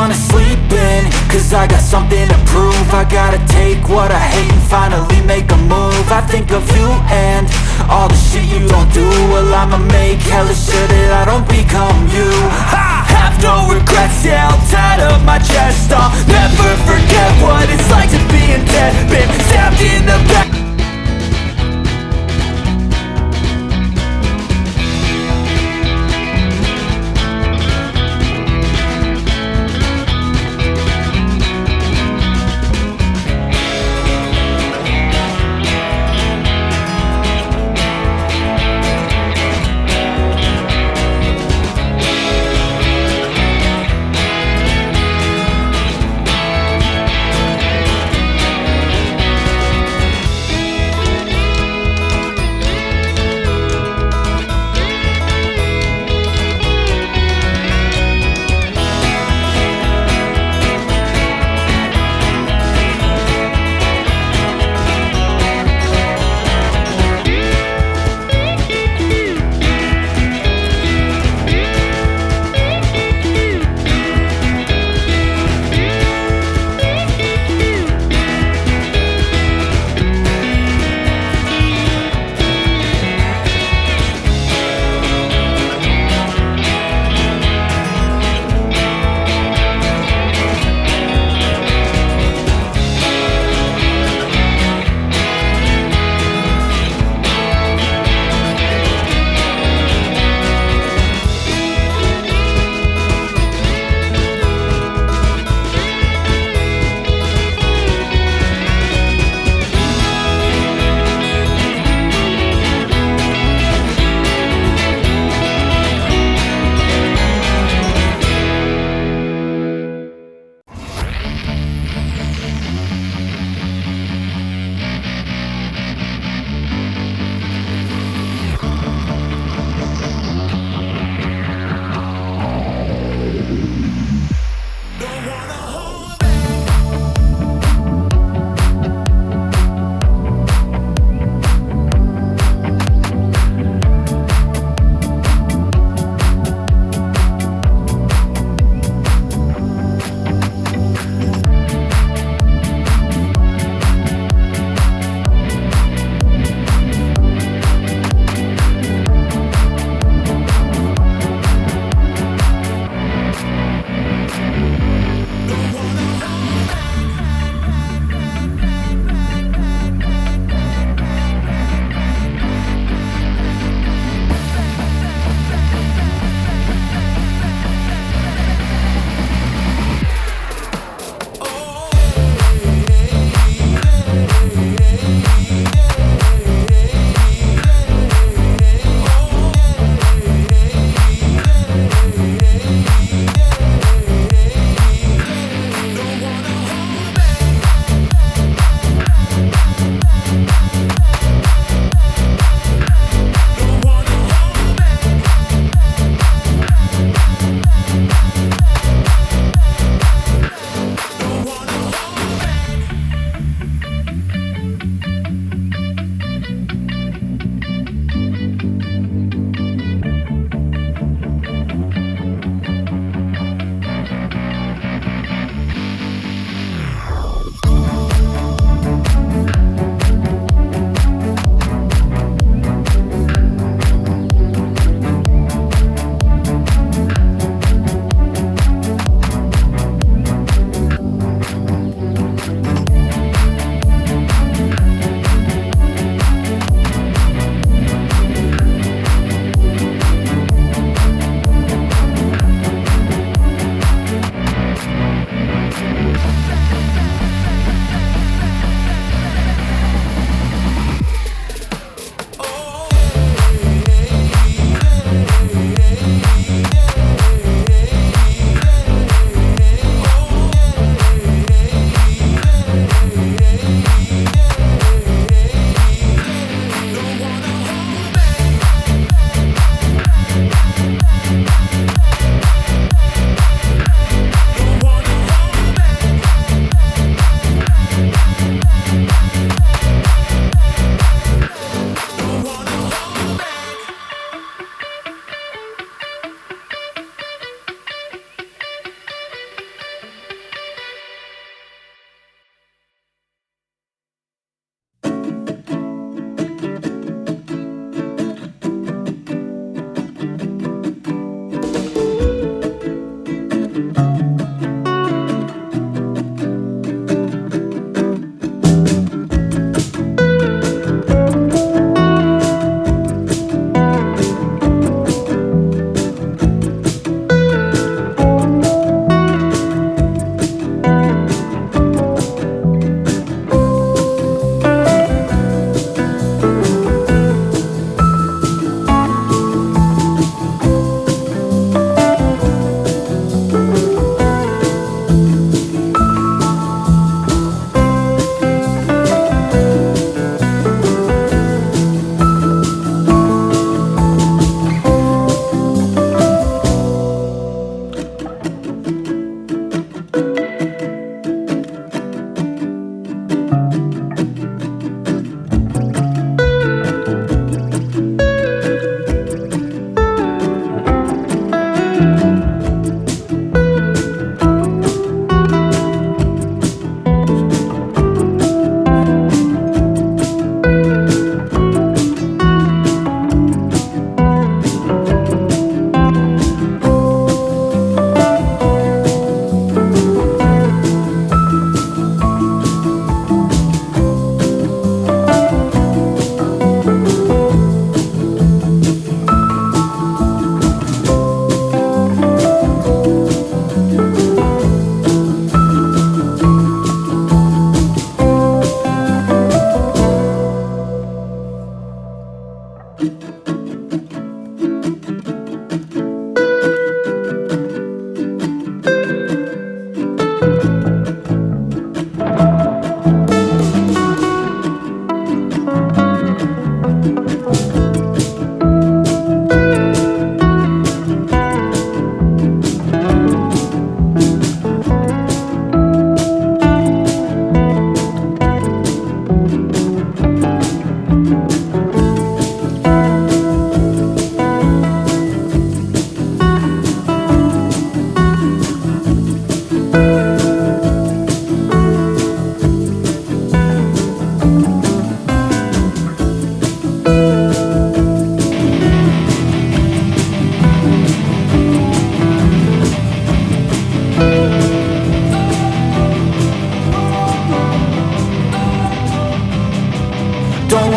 wanna sleep in, cause I got something to prove. I gotta take what I hate and finally make a move. I think of you and all the shit you don't do. Well, I'ma make hella sure that I don't become you. I have no regrets, yeah, I'll tie up my chest. I'll never forget what it's like to be in debt. Been stabbed in the back.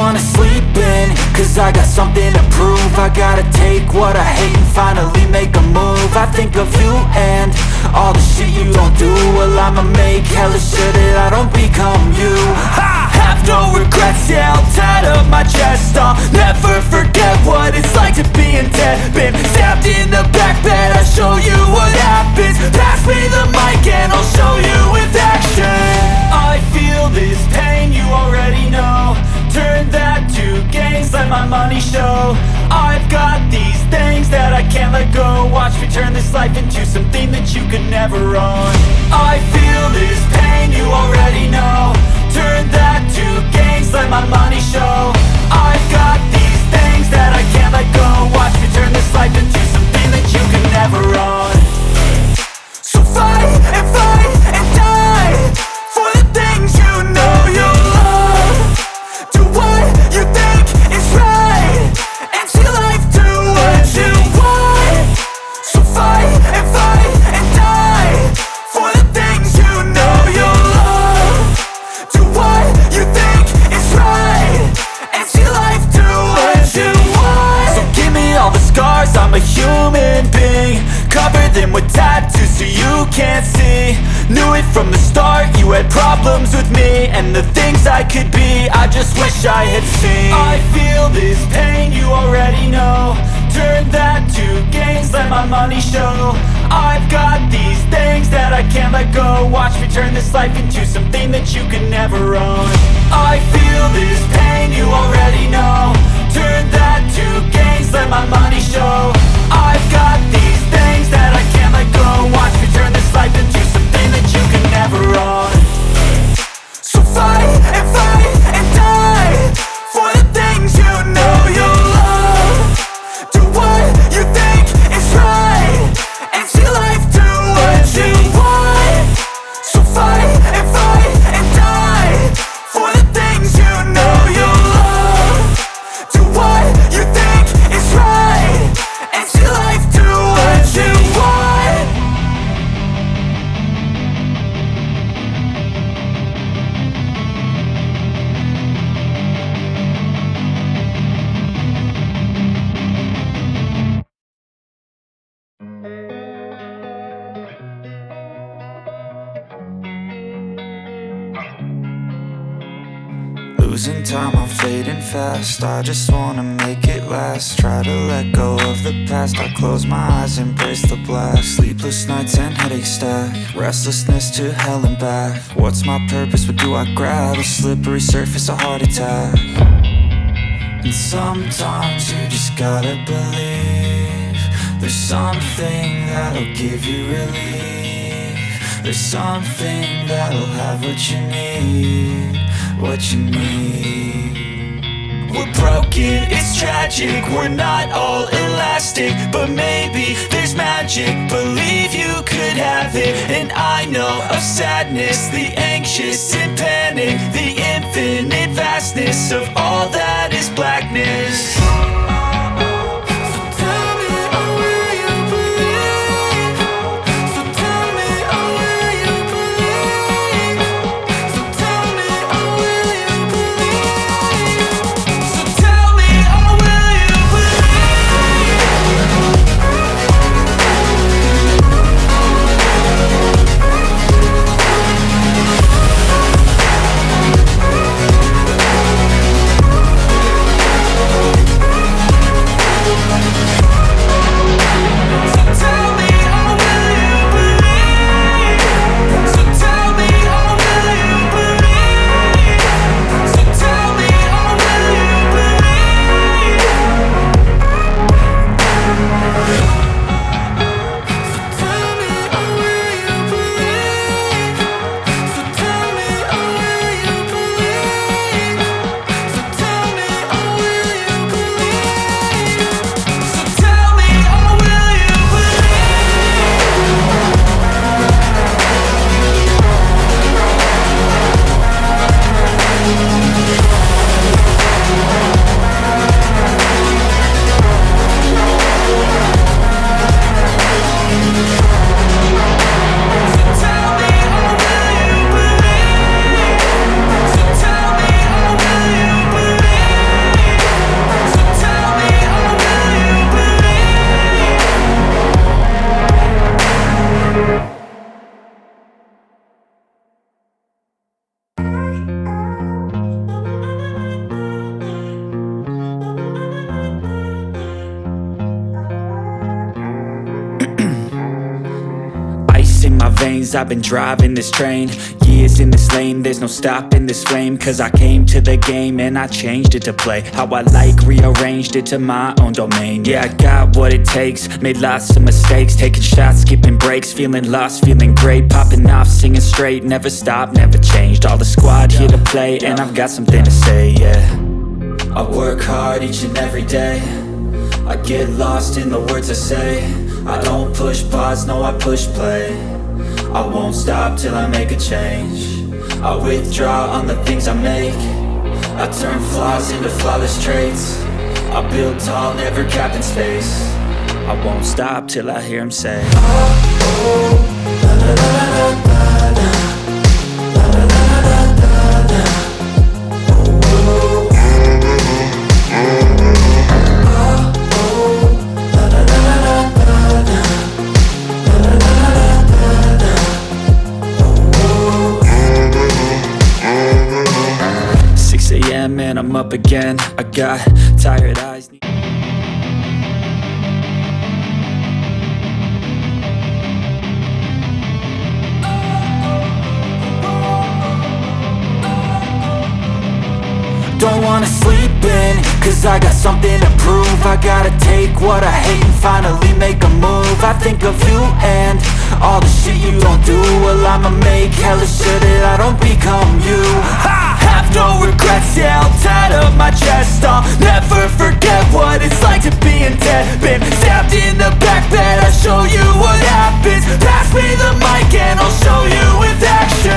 wanna sleep in, cause I got something to prove. I gotta take what I hate and finally make a move. I think of you and all the shit you don't do. Well, I'ma make hella sure that I don't become you. I have no regrets, yeah, I'll tattle my chest. I'll never forget what it's like to be in debt. Been stabbed in the back bed, I'll show you what happens. Pass me the mic and I'll show you with action. I feel this pain, you already know. Turn that to gains, let my money show. I've got these things that I can't let go. Watch me turn this life into something that you could never own. I feel this pain, you already know. Turn that to gains, let my money show. I've got these things that I can't let go. Watch me turn this life into something that you could never own. So fight and die for the things you know you love. Do what you think is right and see life do what you want. So fight and die for the things you know you love. Do what you think is right and see life do what you want. So give me all the scars, I'm a human being. Cover them with tattoos so you can't see. Knew it from the start, you had problems with me and the things I could be, I just wish I had seen. I feel this pain, you already know. Turn that to gains, let my money show. I've got these things that I can't let go. Watch me turn this life into something that you could never own. I feel this pain, you already know. Turn that to gains, let my money show. I've got these things that I can't let go. Watch me turn this life into something that you can never own. So fight and die for the things you know you love. Do what you think is right and see life do what you want. So fight and die for the things you know you love. Do what you think is right and see life do what you want. Losing time, I'm fading fast. I just wanna make it last. Try to let go of the past. I close my eyes, embrace the blast. Sleepless nights and headaches stack. Restlessness to hell and back. What's my purpose? What do I grab? A slippery surface, a heart attack. And sometimes you just gotta believe there's something that'll give you relief. There's something that'll have what you need. What you need. We're broken, it's tragic. We're not all elastic, but maybe there's magic. Believe you could have it. And I know of sadness, the anxious and panic, the infinite vastness of all that is blackness. lanes, I've been driving this train. Years in this lane, there's no stopping this flame. Cause I came to the game and I changed it to play how I like, rearranged it to my own domain. Yeah, I got what it takes, made lots of mistakes, taking shots, skipping breaks, feeling lost, feeling great, popping off, singing straight, never stopped, never changed. All the squad here to play, and I've got something to say, yeah. I work hard each and every day, I get lost in the words I say. I don't push pause, no I push play. I won't stop till I make a change. I withdraw on the things I make. I turn flaws into flawless traits. I build tall, never capped in space. I won't stop till I hear him say, oh, oh, la la la la la la. And I'm up again, I got tired eyes. Don't wanna sleep in, cause I got something to prove. I gotta take what I hate and finally make a move. I think of you and all the shit you don't do. Well, I'ma make hella sure that I don't become you. Have no regrets, yeah, I'll tat up my chest. I'll never forget what it's like to be in debt. Been stabbed in the back bed, I'll show you what happens. Pass me the mic and I'll show you with action.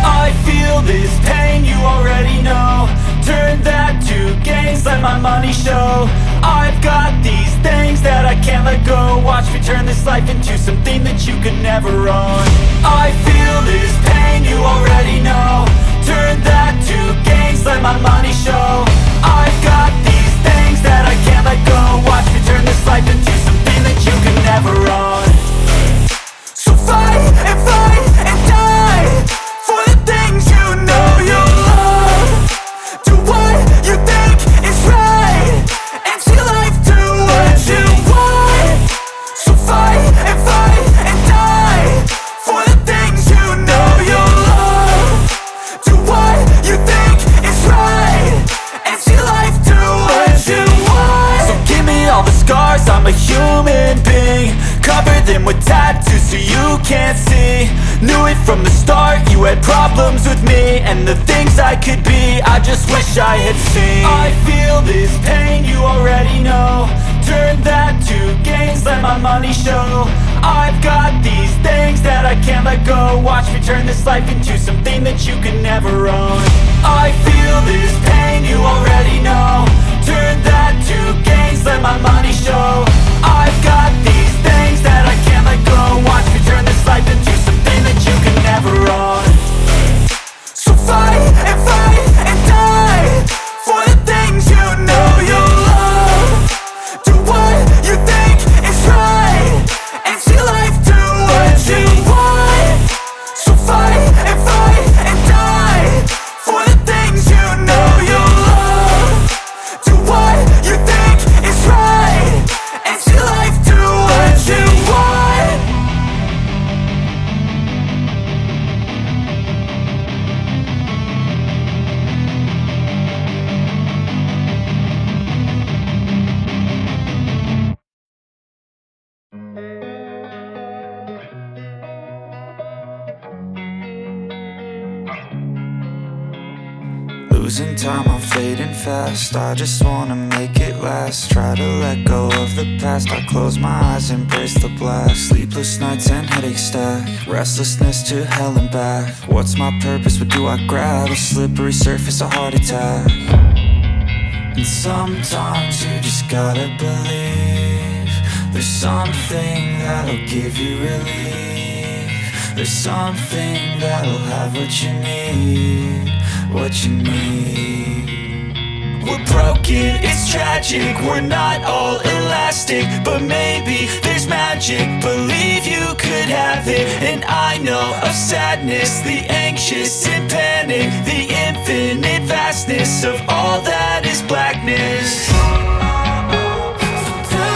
I feel this pain, you already know. Turn that to gains, let my money show. I've got these things that I can't let go. Watch me turn this life into something that you could never own. I feel this pain, you already know. Turn that to gains, let my money show. I've got these things that I can't let go. Watch me turn this life into something that you can never own. So fight and die for the things you know you love. Do what you think is right and see life do what you want. So fight and die for the things you know you love. Do what you think is right and see life do what you want. So give me all the scars, I'm a human being. Cover them with tattoos so you can't see. Knew it from the start, you had problems with me and the things I could be, I just wish I had seen. I feel this pain, you already know. Turn that to gains, let my money show. I've got these things that I can't let go. Watch me turn this life into something that you can never own. I feel this pain, you already know. Turn that to gains, let my money show. I've got these things that I can't let go. Watch me turn this life into something that you can never own. So fight and die for the things you know you love. Do what you think is right and see life do what you want. So fight and die for the things you know you love. Do what you think is right and see life do what you want. Losing time, I'm fading fast. I just wanna make it last. Try to let go of the past. I close my eyes, embrace the blast. Sleepless nights and headaches stack. Restlessness to hell and back. What's my purpose? What do I grab? A slippery surface, a heart attack. And sometimes you just gotta believe there's something that'll give you relief. There's something that'll have what you need. What you need. We're broken, it's tragic. We're not all elastic, but maybe there's magic. Believe you could have it. And I know of sadness, the anxious and panic, the infinite vastness of all that is blackness.